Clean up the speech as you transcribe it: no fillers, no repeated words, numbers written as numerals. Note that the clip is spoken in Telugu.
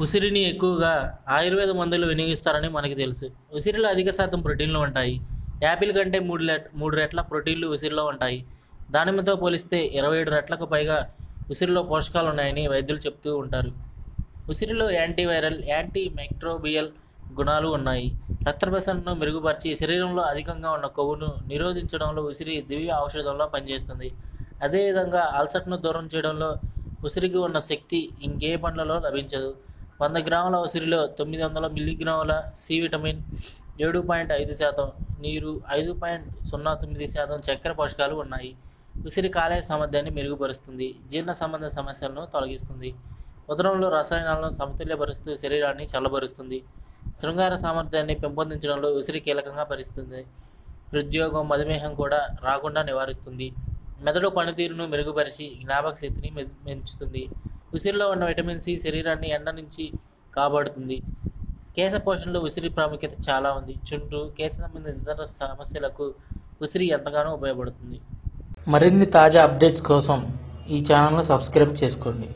ఉసిరిని ఎక్కువగా ఆయుర్వేద మందులు వినియోగిస్తారని మనకి తెలుసు. ఉసిరిలో అధిక శాతం ప్రోటీన్లు ఉంటాయి. యాపిల్ కంటే 3 రెట్ల ప్రోటీన్లు ఉసిరిలో ఉంటాయి. దానిమ్మతో పోలిస్తే 27 రెట్లకు పైగా ఉసిరిలో పోషకాలు ఉన్నాయని వైద్యులు చెప్తూ ఉంటారు. ఉసిరిలో యాంటీవైరల్, యాంటీ మైక్రోబియల్ గుణాలు ఉన్నాయి. రక్త ప్రసరణను మెరుగుపరిచి శరీరంలో అధికంగా ఉన్న కొవ్వును నిరోధించడంలో ఉసిరి దివ్య ఔషధంలా పనిచేస్తుంది. అదేవిధంగా అల్సర్ను దూరం చేయడంలో ఉసిరికి ఉన్న శక్తి ఇంకే పండ్లలో లభించదు. 100 గ్రాముల ఉసిరిలో 900 మిల్లీగ్రాముల సి విటమిన్, 7.5% నీరు, 5.09% చక్కెర పోషకాలు ఉన్నాయి. ఉసిరి కాలేయ సామర్థ్యాన్ని మెరుగుపరుస్తుంది. జీర్ణ సంబంధ సమస్యలను తొలగిస్తుంది. ఉదరంలో రసాయనాలను సమతుల్యపరుస్తూ శరీరాన్ని చల్లబరుస్తుంది. శృంగార సామర్థ్యాన్ని పెంపొందించడంలో ఉసిరి కీలకంగా పరిస్తుంది. హృద్యోగం, మధుమేహం కూడా రాకుండా నివారిస్తుంది. మెదడు పనితీరును మెరుగుపరిచి జ్ఞాపక శక్తిని పెంచుతుంది. ఉసిరిలో ఉన్న విటమిన్ సి శరీరాన్ని ఎండ నుంచి కాపాడుతుంది. కేశ పోషణలో ఉసిరి ప్రాముఖ్యత చాలా ఉంది. చుండ్రు, కేశ సంబంధిత ఇతర సమస్యలకు ఉసిరి ఎంతగానో ఉపయోగపడుతుంది. మరిన్ని తాజా అప్డేట్స్ కోసం ఈ ఛానల్ను సబ్స్క్రైబ్ చేసుకోండి.